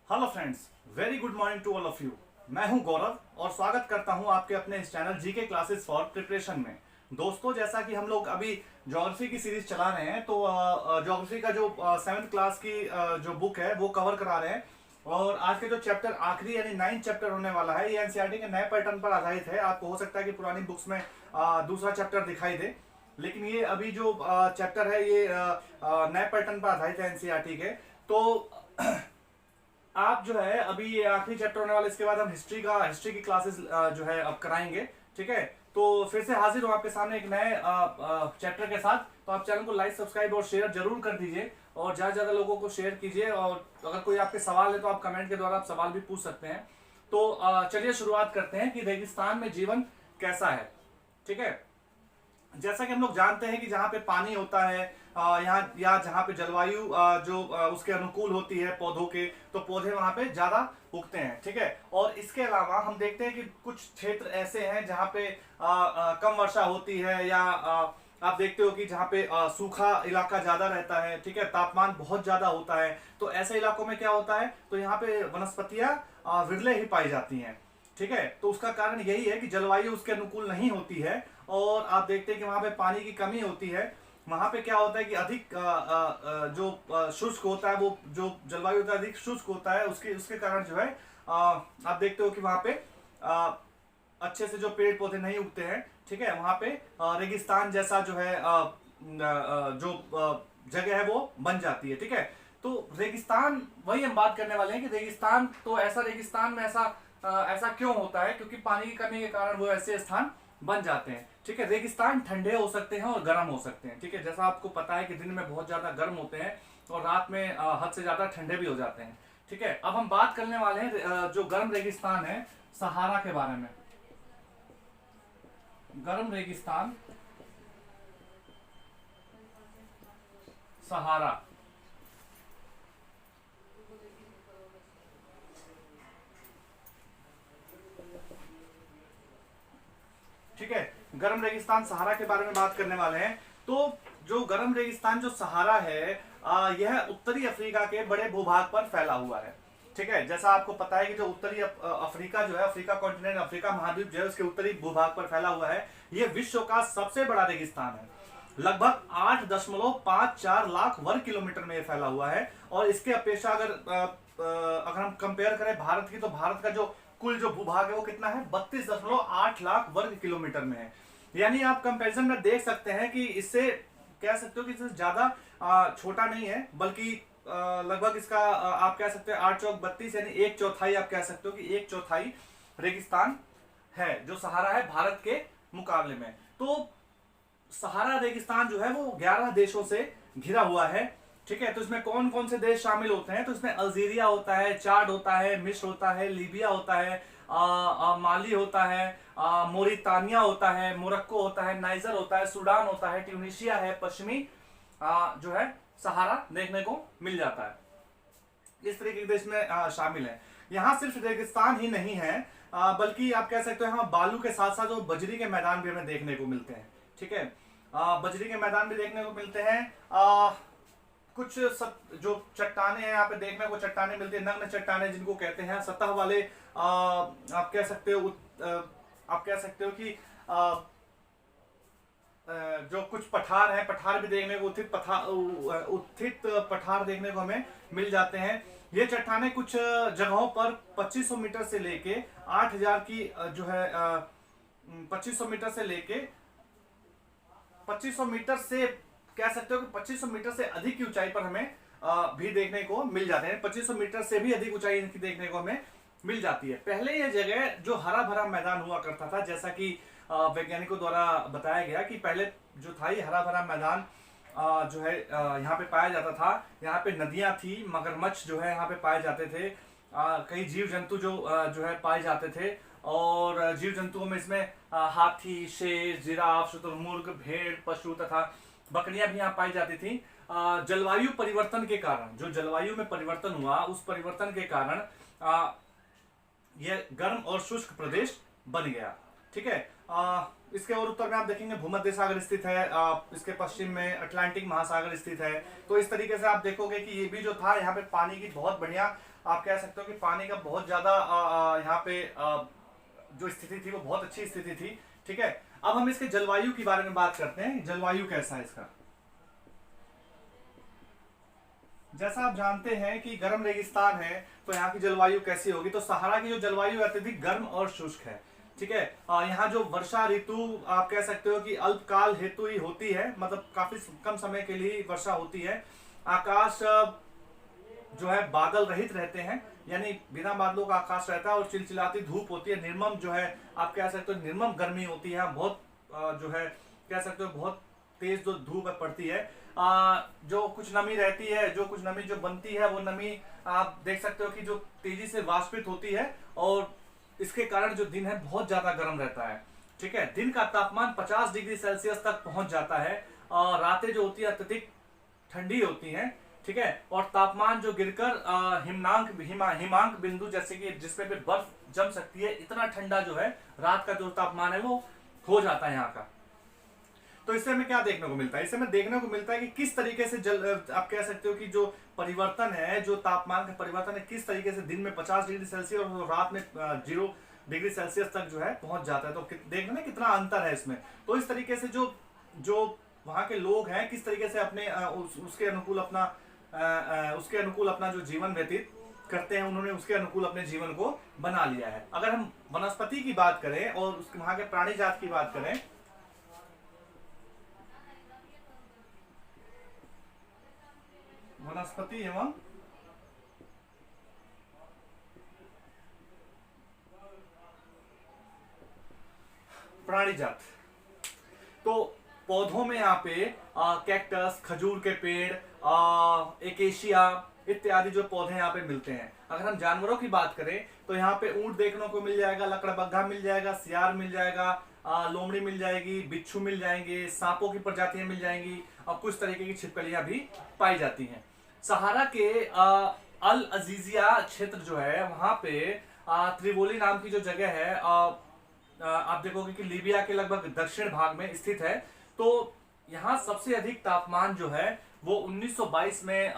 Hello friends, very good morning to all of you. मैं हूं गौरव और स्वागत करता हूं आपके अपने इस channel GK classes for preparation में। दोस्तों, जैसा कि हम लोग अभी ज्योग्राफी की सीरीज चला रहे हैं, तो ज्योग्राफी का जो 7th क्लास की जो बुक है वो कवर करा रहे हैं। और आज के जो चैप्टर आखिरी यानी 9th चैप्टर होने वाला है, ये एनसीईआरटी के नए पैटर्न पर आधारित है। आपको हो सकता है कि पुरानी बुक्स में दूसरा चैप्टर दिखाई दे, लेकिन ये अभी जो चैप्टर है ये नए पैटर्न पर आधारित है एनसीईआरटी के। तो आप जो है अभी ये आखिरी चैप्टर होने वाला, इसके बाद हम हिस्ट्री की क्लासेस जो है अब कराएंगे। ठीक है, तो फिर से हाजिर हूँ आपके सामने एक नए चैप्टर के साथ। तो आप चैनल को लाइक, सब्सक्राइब और शेयर जरूर कर दीजिए और ज़्यादा ज़्यादा लोगों को शेयर कीजिए। और अगर कोई आपके सवाल है तो आप कमेंट के द्वारा आप सवाल भी पूछ सकते हैं। तो चलिए शुरुआत करते हैं कि रेगिस्तान में जीवन कैसा है। ठीक है, जैसा कि हम लोग जानते हैं कि जहाँ पे पानी होता है यहाँ या जहाँ पे जलवायु जो उसके अनुकूल होती है पौधों के, तो पौधे वहाँ पे ज्यादा उगते हैं। ठीक है, और इसके अलावा हम देखते हैं कि कुछ क्षेत्र ऐसे हैं जहाँ पे कम वर्षा होती है, या आप देखते हो कि जहाँ पे सूखा इलाका ज्यादा रहता है। ठीक है, तापमान बहुत ज्यादा होता है। तो ऐसे इलाकों में क्या होता है, तो यहाँ पे वनस्पतियां विरले ही पाई जाती हैं। ठीक है, तो उसका कारण यही है कि जलवायु उसके अनुकूल नहीं होती है। और आप देखते हैं कि वहां पे पानी की कमी होती है। वहां पे क्या होता है कि अधिक जो शुष्क होता है, वो जो जलवायु होता है अधिक शुष्क होता है, उसके उसके कारण जो है आप देखते हो कि वहां पे अच्छे से जो पेड़ पौधे नहीं उगते हैं। ठीक है, वहां पे रेगिस्तान जैसा जो है जो जगह है वो बन जाती है। ठीक है, तो रेगिस्तान वही हम बात करने वाले हैं कि रेगिस्तान, तो ऐसा रेगिस्तान में ऐसा क्यों होता है, क्योंकि पानी की कमी के कारण वो ऐसे स्थान बन जाते हैं। ठीक है, रेगिस्तान ठंडे हो सकते हैं और गर्म हो सकते हैं। ठीक है, जैसा आपको पता है कि दिन में बहुत ज्यादा गर्म होते हैं और रात में हद से ज्यादा ठंडे भी हो जाते हैं। ठीक है, अब हम बात करने वाले हैं जो गर्म रेगिस्तान है सहारा के बारे में। गर्म रेगिस्तान सहारा। ठीक है, गर्म रेगिस्तान सहारा के बारे में बात करने वाले हैं। तो जो गर्म रेगिस्तान जो सहारा है यह उत्तरी अफ्रीका के बड़े भूभाग पर फैला हुआ है। ठीक है, जैसा आपको पता है कि जो उत्तरी अफ्रीका जो है, अफ्रीका कॉन्टिनेंट, अफ्रीका महाद्वीप जो है, उसके उत्तरी भूभाग पर फैला हुआ है। यह विश्व का सबसे बड़ा रेगिस्तान है। लगभग 8.54 लाख वर्ग किलोमीटर में यह फैला हुआ है। और इसके अपेक्षा अगर हम कंपेयर करें भारत की, तो भारत का जो कुल जो भूभाग है वो कितना है, 32.8 लाख वर्ग किलोमीटर में है। यानी आप कंपैरिजन में देख सकते हैं कि इससे कह सकते हो कि इससे ज्यादा छोटा नहीं है, बल्कि लगभग इसका आप कह सकते हैं 8 चौक 32, यानी 1/4 आप कह सकते हो कि 1/4 रेगिस्तान है जो सहारा है भारत के मुकाबले में। तो सहारा रेगिस्तान जो है वो 11 देशों से घिरा हुआ है। ठीक है, तो इसमें कौन कौन से देश शामिल होते हैं, तो इसमें अल्जीरिया होता है, चाड होता है, मिस्र होता है, लीबिया होता है, माली होता है, मोरितानिया होता है, मोरक्को होता है, नाइजर होता है, सूडान होता है, ट्यूनिशिया है, पश्चिमी जो है सहारा देखने को मिल जाता है। इस तरीके के देश में शामिल है। यहाँ सिर्फ रेगिस्तान ही नहीं है, बल्कि आप कह सकते हो यहाँ बालू के साथ साथ बजरी के मैदान भी हमें देखने को मिलते हैं। ठीक है, बजरी के मैदान भी देखने को मिलते हैं। कुछ सब जो चट्टाने हैं यहाँ पे देखने को चट्टाने मिलती है, नग्न चट्टाने जिनको कहते हैं, सतह वाले आप कह सकते हो आप कह सकते हो कि जो कुछ पठार हैं, पठार भी देखने को उत्थित पठार देखने को हमें मिल जाते हैं। ये चट्टाने कुछ जगहों पर 2500 मीटर से लेके 8000 की जो है 2500 मीटर से लेके 2500 मीटर से कह सकते हो कि 2500 मीटर से अधिक की ऊंचाई पर हमें भी देखने को मिल जाते हैं। 2500 मीटर से भी अधिक ऊंचाई इनकी देखने को हमें मिल जाती है। पहले यह जगह जो हरा भरा मैदान हुआ करता था, जैसा कि वैज्ञानिकों द्वारा बताया गया कि पहले जो था ये हरा भरा मैदान जो है यहाँ पे पाया जाता था। यहाँ पे नदियां थी, मगरमच्छ जो है यहाँ पे पाए जाते थे, कई जीव जंतु जो है पाए जाते थे। और जीव जंतुओं में इसमें हाथी, शेर, जिराफ, शुतुरमुर्ग, भेड़, पशु तथा बकरियां भी यहाँ पाई जाती थी। जलवायु परिवर्तन के कारण, जो जलवायु में परिवर्तन हुआ, उस परिवर्तन के कारण यह गर्म और शुष्क प्रदेश बन गया। ठीक है, इसके और उत्तर में आप देखेंगे भूमध्य सागर स्थित है, इसके पश्चिम में अटलांटिक महासागर स्थित है। तो इस तरीके से आप देखोगे कि ये भी जो था यहाँ पे पानी की बहुत बढ़िया आप कह सकते हो कि पानी का बहुत ज्यादा यहाँ पे जो स्थिति थी वो बहुत अच्छी स्थिति थी। ठीक है, अब हम इसके जलवायु के बारे में बात करते हैं, जलवायु कैसा है इसका। जैसा आप जानते हैं कि गर्म रेगिस्तान है तो यहाँ की जलवायु कैसी होगी, तो सहारा की जो जलवायु अत्यधिक गर्म और शुष्क है। ठीक है, यहाँ जो वर्षा ऋतु आप कह सकते हो कि अल्पकाल हेतु ही होती है, मतलब काफी कम समय के लिए वर्षा होती है। आकाश जो है बादल रहित रहते हैं, यानी बिना बादलों का आकाश रहता है और चिलचिलाती धूप होती है। निर्मम जो है आप कह सकते हो निर्मम गर्मी होती है, बहुत जो है कह सकते हो बहुत तेज जो धूप पड़ती है। जो कुछ नमी रहती है, जो कुछ नमी जो बनती है वो नमी आप देख सकते हो कि जो तेजी से वाष्पित होती है और इसके कारण जो दिन है बहुत ज्यादा गर्म रहता है। ठीक है, दिन का तापमान 50 डिग्री सेल्सियस तक पहुंच जाता है और रातें जो होती है अत्यधिक ठंडी होती हैं। ठीक है, और तापमान जो गिरकर हिमांक बिंदु जैसे कि जिसपे भी बर्फ जम सकती है, इतना ठंडा जो है रात का जो तापमान है वो हो जाता है यहाँ का। तो इससे हमें क्या देखने को मिलता है, इससे हमें देखने को मिलता है कि किस तरीके से आप कह सकते हो कि जो परिवर्तन है, जो तापमान का परिवर्तन है, किस तरीके से दिन में 50 डिग्री सेल्सियस और रात में 0 डिग्री सेल्सियस तक जो है पहुंच जाता है। तो देखना ना कितना अंतर है इसमें। तो इस तरीके से जो जो वहां के लोग हैं किस तरीके से अपने उसके अनुकूल अपना जो जीवन व्यतीत करते हैं, उन्होंने उसके अनुकूल अपने जीवन को बना लिया है। अगर हम वनस्पति की बात करें और उसके वहां के प्राणी जात की बात करें, वनस्पति एवं प्राणी जात, तो पौधों में यहाँ पे कैक्टस, खजूर के पेड़, एकेशिया इत्यादि जो पौधे यहाँ पे मिलते हैं। अगर हम जानवरों की बात करें तो यहाँ पे ऊंट देखने को मिल जाएगा, लकड़बग्घा मिल जाएगा, सियार मिल जाएगा, लोमड़ी मिल जाएगी, बिच्छू मिल जाएंगे, सांपों की प्रजातियां मिल जाएंगी और कुछ तरीके की छिपकलियां भी पाई जाती हैं। सहारा के अल अजीजिया क्षेत्र जो है वहां पे त्रिवोली नाम की जो जगह है आप देखोगे कि लीबिया के लगभग दक्षिण भाग में स्थित है। तो यहाँ सबसे अधिक तापमान जो है वो 1922 में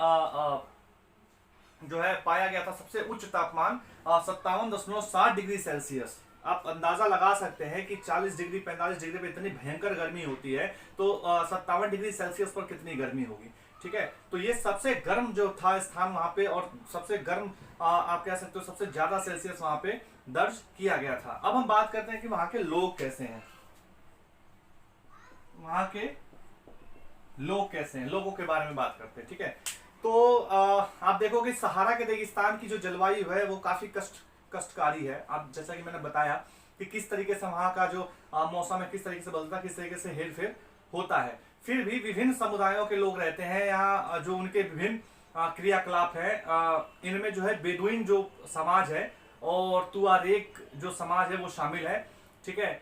जो है पाया गया था। सबसे उच्च तापमान 57.60 डिग्री सेल्सियस। आप अंदाजा लगा सकते हैं कि 40 डिग्री 45 डिग्री पे इतनी भयंकर गर्मी होती है, तो 57 डिग्री सेल्सियस पर कितनी गर्मी होगी। ठीक है, तो ये सबसे गर्म जो था स्थान वहां पे, और सबसे गर्म आप कह सकते हो सबसे ज्यादा सेल्सियस वहां पे दर्ज किया गया था। अब हम बात करते हैं कि वहां के लोग कैसे हैं, वहां के लोग कैसे हैं, लोगों के बारे में बात करते हैं। ठीक है, तो आप देखोगे सहारा के रेगिस्तान की जो जलवायु है वो काफी कष्टकारी है। आप जैसा कि मैंने बताया कि किस तरीके से वहां का जो मौसम है किस तरीके से बदलता है, किस तरीके से हेरफेर होता है। फिर भी विभिन्न समुदायों के लोग रहते हैं यहाँ, जो उनके विभिन्न क्रियाकलाप है। इनमें जो है बेदुइन जो समाज है और तुआरेग जो समाज है वो शामिल है। ठीक है,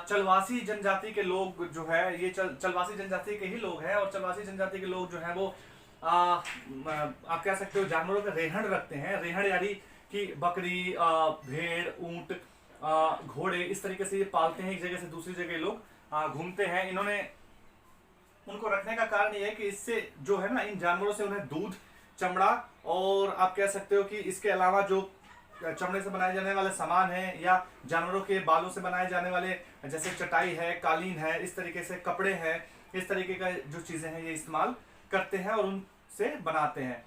चलवासी जनजाति के लोग जो है ये चलवासी जनजाति के ही लोग हैं, और चलवासी जनजाति के लोग जो हैं वो आप कह सकते हो जानवरों का रेहड़ रखते हैं। रेहड़ यानी कि बकरी, भेड़, ऊंट, घोड़े, इस तरीके से ये पालते हैं। एक जगह से दूसरी जगह लोग घूमते हैं। इन्होंने उनको रखने का कारण ये है कि इससे जो है ना इन जानवरों से उन्हें दूध, चमड़ा और आप कह सकते हो कि इसके अलावा जो चमड़े से बनाए जाने वाले सामान है या जानवरों के बालों से बनाए जाने वाले जैसे चटाई है, कालीन है, इस तरीके से कपड़े हैं, इस तरीके का जो चीजें हैं ये इस्तेमाल करते हैं और उनसे बनाते हैं।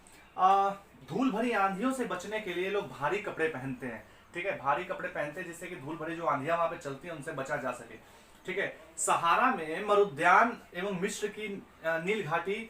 धूल भरी आंधियों से बचने के लिए लोग भारी कपड़े पहनते हैं। ठीक है, भारी कपड़े पहनते हैं जिससे कि धूल भरी जो आंधियां वहां पे चलती है उनसे बचा जा सके। ठीक है, सहारा में मरुद्यान एवं मिस्र की नील घाटी,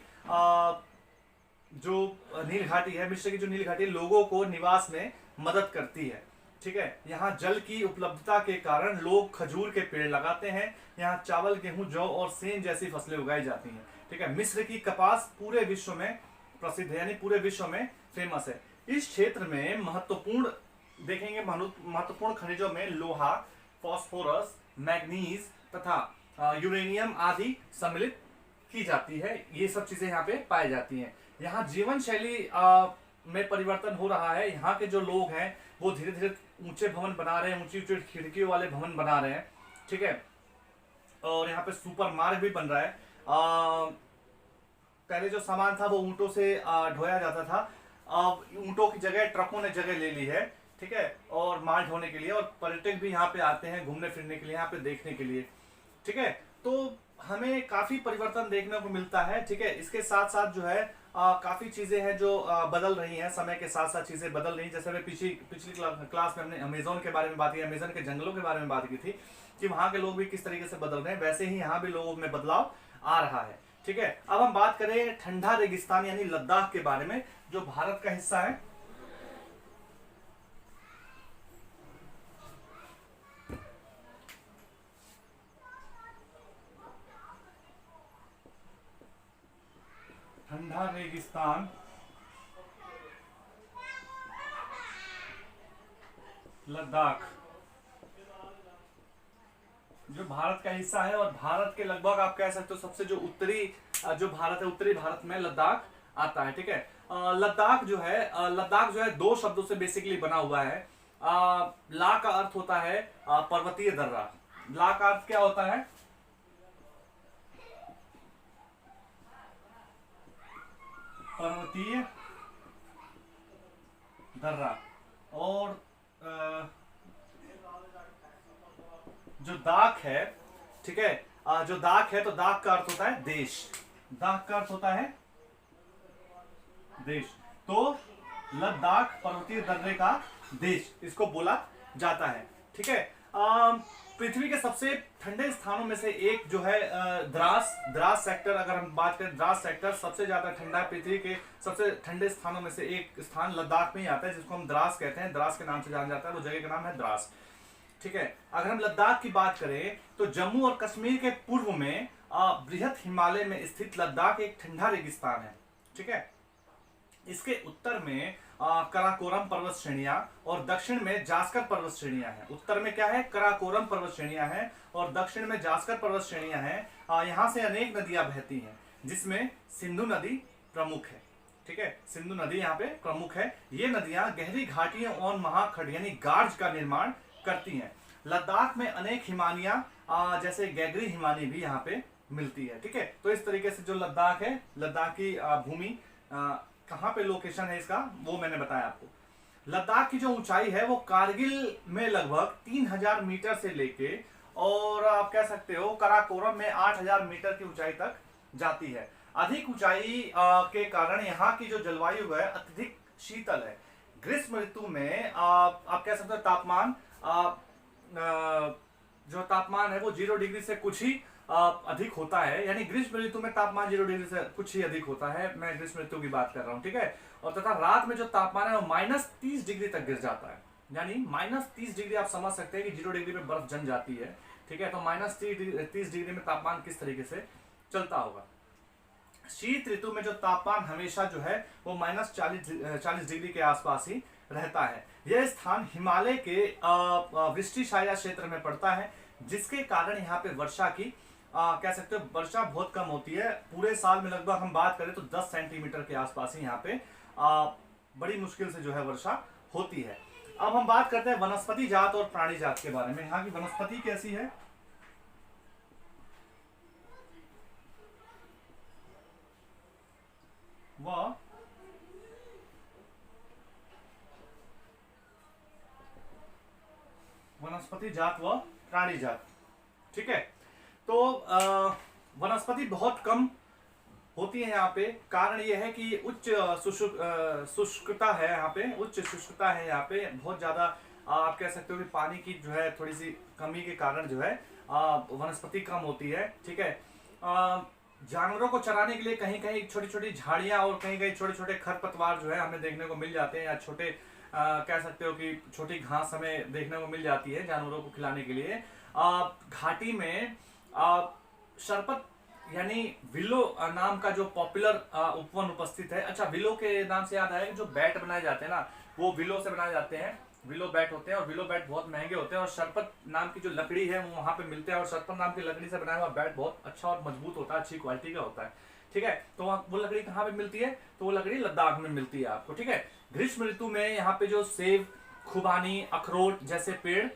जो नील घाटी है, मिस्र की जो नील घाटी लोगों को निवास में मदद करती है। ठीक है, यहाँ जल की उपलब्धता के कारण लोग खजूर के पेड़ लगाते हैं। यहाँ चावल, गेहूं, जौ और सेंध जैसी फसलें उगाई जाती हैं। ठीक है, मिस्र की कपास पूरे विश्व में प्रसिद्ध है, यानी पूरे विश्व में फेमस है। इस क्षेत्र में महत्वपूर्ण देखेंगे महत्वपूर्ण खनिजों में लोहा, फास्फोरस, मैग्नीज तथा यूरेनियम आदि सम्मिलित की जाती है। ये सब चीजें यहाँ पे पाई जाती हैं। यहाँ जीवन शैली में परिवर्तन हो रहा है। यहाँ के जो लोग हैं वो धीरे धीरे ऊंचे भवन बना रहे हैं, ऊंची ऊंची खिड़कियों वाले भवन बना रहे हैं। ठीक है, और यहाँ पे सुपर मार्ग भी बन रहा है। पहले जो सामान था वो ऊंटों से ढोया जाता था, ऊंटों की जगह ट्रकों ने जगह ले ली है, ठीक है, और माल ढोने के लिए, और पर्यटक भी यहाँ पे आते हैं घूमने फिरने के लिए, यहाँ पे देखने के लिए, ठीक है। तो हमें काफी परिवर्तन देखने को मिलता है, ठीक है। इसके साथ साथ जो है काफी चीजें हैं जो बदल रही हैं, समय के साथ साथ चीजें बदल रही हैं। जैसे हमें पिछली पिछली क्लास में हमने अमेजोन के बारे में बात की, अमेजन के जंगलों के बारे में बात की थी कि वहां के लोग भी किस तरीके से बदल रहे हैं, वैसे ही यहाँ भी लोगों में बदलाव आ रहा है, ठीक है। अब हम बात करें ठंडा रेगिस्तान यानी लद्दाख के बारे में, जो भारत का हिस्सा है। ठंडा रेगिस्तान लद्दाख जो भारत का हिस्सा है, और भारत के लगभग आप कह सकते हो सबसे जो उत्तरी जो भारत है, उत्तरी भारत में लद्दाख आता है, ठीक है। लद्दाख जो है लद्दाख जो है दो शब्दों से बेसिकली बना हुआ है। ला का अर्थ होता है पर्वतीय दर्रा। ला का अर्थ क्या होता है? पर्वतीय दर्रा। और जो दाख है, ठीक है, जो दाख है तो दाख का अर्थ होता है देश। दाख का अर्थ होता है देश। तो लद्दाख पर्वतीय दर्रे का देश इसको बोला जाता है, ठीक है। पृथ्वी के सबसे ठंडे स्थानों में से एक जो है द्रास द्रास सेक्टर, अगर हम बात करें द्रास सेक्टर सबसे ज्यादा ठंडा है। पृथ्वी के सबसे ठंडे स्थानों में से एक स्थान लद्दाख में ही आता है, जिसको हम द्रास कहते हैं, द्रास के नाम से जाना जाता है, वो जगह का नाम है द्रास, ठीक है। अगर हम लद्दाख की बात करें तो जम्मू और कश्मीर के पूर्व में बृहद हिमालय में स्थित लद्दाख एक ठंडा रेगिस्तान है, ठीक है। इसके उत्तर में कराकोरम पर्वत श्रेणियां और दक्षिण में जास्कर पर्वत श्रेणियां हैं। उत्तर में क्या है? कराकोरम पर्वत श्रेणियां हैं और दक्षिण में जास्कर पर्वत श्रेणियां हैं। यहां से अनेक नदियां बहती हैं, जिसमें सिंधु नदी प्रमुख है, ठीक है। सिंधु नदी यहाँ पे प्रमुख है। ये नदियां गहरी घाटियों और महाखंड यानी गार्ज का निर्माण करती हैं। लद्दाख में अनेक हिमानियां जैसे गैगरी हिमानी भी यहाँ पे मिलती है, ठीक है। तो इस तरीके से जो लद्दाख है, लद्दाख की भूमि कहाँ पे लोकेशन है इसका, वो मैंने बताया आपको। लद्दाख की जो ऊंचाई है वो कारगिल में लगभग 3000 मीटर से लेके, और आप कह सकते हो कराकोरम में 8000 मीटर की ऊंचाई तक जाती है। अधिक ऊंचाई के कारण यहाँ की जो जलवायु है अत्यधिक शीतल है। ग्रीष्म ऋतु में आप कह सकते हो तापमान जो तापमान है वो 0 डिग्री से कुछ ही अधिक होता है, यानी ग्रीष्म ऋतु में तापमान 0 डिग्री से कुछ ही अधिक होता है। मैं ग्रीष्म ऋतु की बात कर रहा हूँ, ठीक है। और तथा रात में जो तापमान है वो -30 डिग्री तक गिर जाता है, यानी -30 डिग्री आप समझ सकते हैं कि 0 डिग्री में बर्फ जम जाती है, ठीक है। तो -30 डिग्री में तापमान किस तरीके से चलता होगा। शीत ऋतु में जो तापमान हमेशा जो है वो -40 डिग्री के आसपास ही रहता है। यह स्थान हिमालय के वृष्टि छाया क्षेत्र में पड़ता है, जिसके कारण यहाँ पे वर्षा की कह सकते हो वर्षा बहुत कम होती है। पूरे साल में लगभग हम बात करें तो 10 सेंटीमीटर के आसपास ही यहाँ पे बड़ी मुश्किल से जो है वर्षा होती है। अब हम बात करते हैं वनस्पति जात और प्राणी जात के बारे में। यहाँ की वनस्पति कैसी है? वह वनस्पति जात व प्राणी जात, ठीक है। तो वनस्पति बहुत कम होती है यहाँ पे। कारण ये है कि उच्च शुष्कता है यहाँ पे, उच्च शुष्कता है यहाँ पे बहुत ज्यादा। आप कह सकते हो कि पानी की जो है थोड़ी सी कमी के कारण जो है वनस्पति कम होती है, ठीक है। जानवरों को चराने के लिए कहीं कहीं छोटी छोटी झाड़ियां और कहीं कहीं छोटे छोटे खरपतवार जो है हमें देखने को मिल जाते हैं, या छोटे कह सकते हो कि छोटी घास हमें देखने को मिल जाती है जानवरों को खिलाने के लिए। घाटी में शरपत यानी विलो नाम का जो पॉपुलर उपवन उपस्थित है। अच्छा, विलो के नाम से याद आया, जो बैट बनाए जाते हैं ना वो विलो से बनाए जाते हैं, विलो बैट होते हैं, और विलो बैट बहुत महंगे होते हैं। और शरपत नाम की जो लकड़ी है वो वहां पे मिलते हैं, और शरपत नाम की लकड़ी से बनाया हुआ बैट बहुत अच्छा और मजबूत होता है, अच्छी क्वालिटी का होता है, ठीक है। तो वो लकड़ी कहाँ पे मिलती है? तो वो लकड़ी लद्दाख में मिलती है आपको, ठीक है। ग्रीष्म ऋतु में यहाँ पे जो सेब, खुबानी, अखरोट जैसे पेड़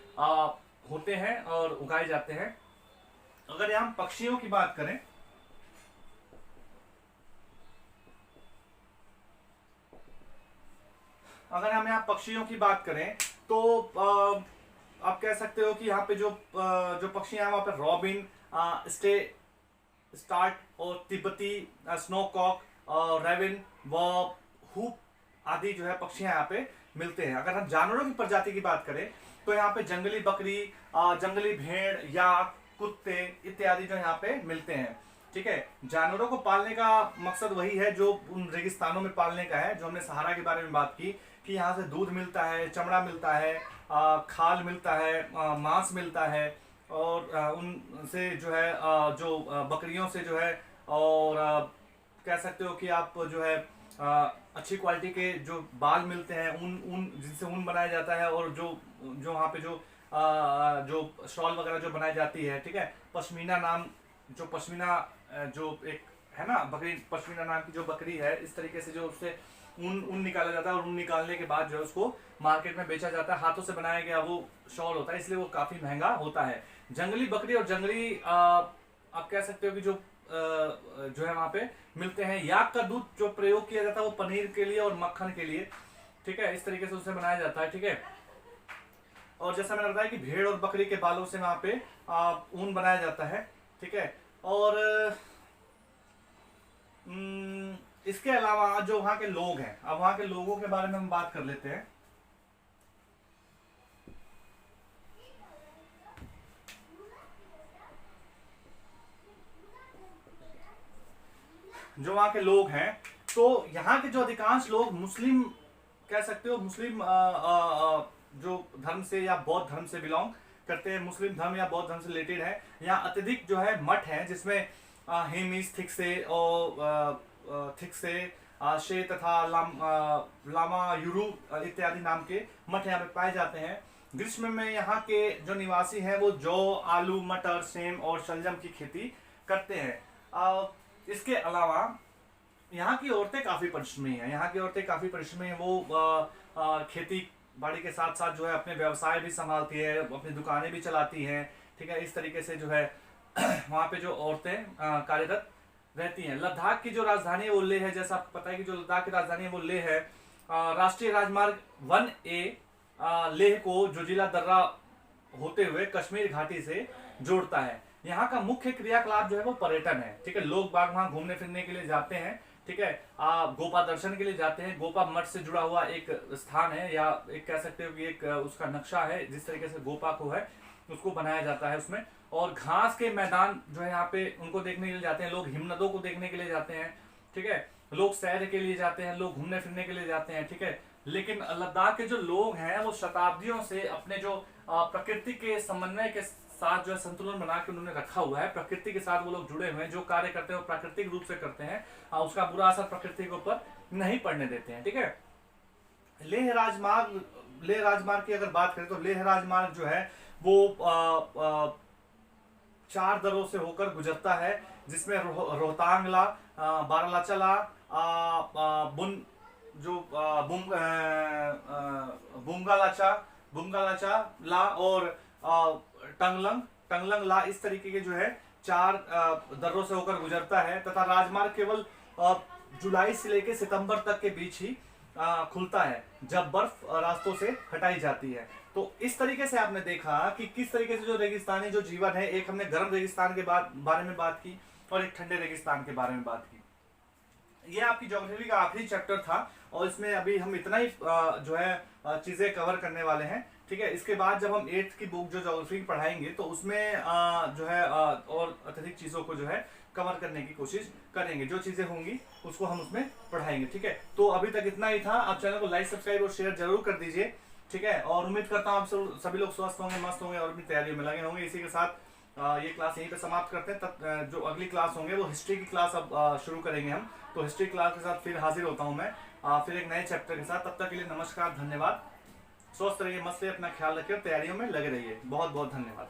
होते हैं और उगाए जाते हैं। अगर यहाँ पक्षियों की बात करें अगर हम यहाँ पक्षियों की बात करें तो आप कह सकते हो कि यहाँ पे जो पक्षी हैं वहाँ पे रॉबिन, स्टार्ट और तिब्बती स्नोकॉक और रेविन व हुप आदि जो है पक्षी यहाँ पे मिलते हैं। अगर हम जानवरों की प्रजाति की बात करें तो यहाँ पे जंगली बकरी, जंगली भेड़, याक, कुत्ते इत्यादि जो यहाँ पे मिलते हैं। ठीक है, जानवरों को पालने का मकसद वही है जो उन रेगिस्तानों में पालने का है, जो हमने सहारा के बारे में बात की कि यहाँ से दूध मिलता है, चमड़ा मिलता है, खाल मिलता है, मांस मिलता है और उनसे जो है जो बकरियों से जो है और कह सकते हो कि आप जो है अच्छी क्वालिटी के जो बाल मिलते हैं, ऊन जिनसे ऊन बनाया जाता है और जो वहाँ पे जो शॉल वगैरह जो बनाई जाती है। ठीक है, पश्मीना नाम जो पश्मीना जो एक है ना बकरी, पश्मीना नाम की जो बकरी है, इस तरीके से जो उससे ऊन निकाला जाता है और ऊन निकालने के बाद जो है उसको मार्केट में बेचा जाता है। हाथों से बनाया गया वो शॉल होता है, इसलिए वो काफी महंगा होता है। जंगली बकरी और जंगली आप कह सकते हो कि जो है वहां पे मिलते हैं। याक का दूध जो प्रयोग किया जाता है वो पनीर के लिए और मक्खन के लिए, ठीक है, इस तरीके से उसे बनाया जाता है। ठीक है, और जैसा मैंने बताया कि भेड़ और बकरी के बालों से वहां पे ऊन बनाया जाता है। ठीक है, और इसके अलावा जो वहां के लोग हैं, अब वहां के लोगों के बारे में हम बात कर लेते हैं। जो वहां के लोग हैं तो यहाँ के जो अधिकांश लोग मुस्लिम कह सकते हो, मुस्लिम जो धर्म से या बौद्ध धर्म से बिलोंग करते हैं, मुस्लिम धर्म या बौद्ध धर्म से रिलेटेड है। यहाँ अत्यधिक जो है मठ है जिसमें हेमिस, थिक्से और थिक्से, शे तथा लामा यूरू इत्यादि नाम के मठ यहाँ पे पाए जाते हैं। ग्रीष्म में यहाँ के जो निवासी हैं वो जौ, आलू, मटर, सेम और शलजम की खेती करते हैं। इसके अलावा यहाँ की औरतें काफी परिश्रमी हैं। यहाँ की औरतें काफी परिश्रमी हैं। वो खेती बाड़ी के साथ साथ जो है अपने व्यवसाय भी संभालती है, अपनी दुकानें भी चलाती हैं। ठीक है, इस तरीके से जो है वहाँ पे जो औरतें कार्यरत रहती हैं। लद्दाख की जो राजधानी है वो लेह है। जैसा आपको पता है कि जो लद्दाख की राजधानी है वो लेह है। राष्ट्रीय राजमार्ग 1A लेह को जोजिला दर्रा होते हुए कश्मीर घाटी से जोड़ता है। यहाँ का मुख्य क्रियाकलाप जो है वो पर्यटन है। ठीक है, लोग बाग वहाँ घूमने फिरने के लिए जाते हैं। ठीक है, गोपा दर्शन के लिए जाते हैं। गोपा मठ से जुड़ा हुआ एक स्थान है, या एक कह सकते हो कि एक उसका नक्शा है, जिस तरीके से गोपा को है उसको बनाया जाता है उसमें। और घास के मैदान जो है यहाँ पे उनको देखने के लिए जाते हैं लोग, हिमनदों को देखने के लिए जाते हैं। ठीक है, लोग सैर के लिए जाते हैं, लोग घूमने फिरने के लिए जाते हैं। ठीक है, लेकिन लद्दाख के जो लोग हैं वो शताब्दियों से अपने जो प्रकृति के समन्वय के साथ जो है संतुलन बना के उन्होंने रखा हुआ है। प्रकृति के साथ वो लोग जुड़े हुए हैं, जो कार्य करते हैं वो प्राकृतिक रूप से करते हैं, उसका बुरा असर प्रकृति के ऊपर नहीं पड़ने देते हैं। ठीक है, लेह राजमार्ग की अगर बात करें तो लेह राजमार्ग जो है वो 4 दर्रों से होकर गुजरता है, जिसमें रोहतांगला, बारालाचला, बुंगालाचा ला और टंगलंग ला, इस तरीके के जो है 4 दर्रों से होकर गुजरता है। तथा राजमार्ग केवल जुलाई से लेकर सितंबर तक के बीच ही खुलता है, जब बर्फ रास्तों से हटाई जाती है। तो इस तरीके से आपने देखा कि किस तरीके से जो रेगिस्तानी जो जीवन है, एक हमने गर्म रेगिस्तान के बारे में बात की और एक ठंडे रेगिस्तान के बारे में बात की। ये आपकी ज्योग्राफी का आखिरी चैप्टर था और इसमें अभी हम इतना ही जो है चीजें कवर करने वाले हैं। ठीक है, इसके बाद जब हम 8th की बुक जो ज्योग्राफी की पढ़ाएंगे तो उसमें जो है और अत्यधिक चीजों को जो है कवर करने की कोशिश करेंगे। जो चीजें होंगी उसको हम उसमें पढ़ाएंगे। ठीक है, तो अभी तक इतना ही था। आप चैनल को लाइक, सब्सक्राइब और शेयर जरूर कर दीजिए। ठीक है, और उम्मीद करता हूँ आप सभी लोग स्वस्थ होंगे, मस्त होंगे और अपनी तैयारियों में लगे होंगे। इसी के साथ ये क्लास यहीं पे समाप्त करते हैं। तब जो अगली क्लास होंगे वो हिस्ट्री की क्लास अब शुरू करेंगे हम। तो हिस्ट्री क्लास के साथ फिर हाजिर होता हूँ मैं फिर एक नए चैप्टर के साथ। तब तक के लिए नमस्कार, धन्यवाद। स्वस्थ रहिए, मस्त रहिए, अपना ख्याल रखिए और तैयारियों में लगे रहिए। बहुत बहुत धन्यवाद।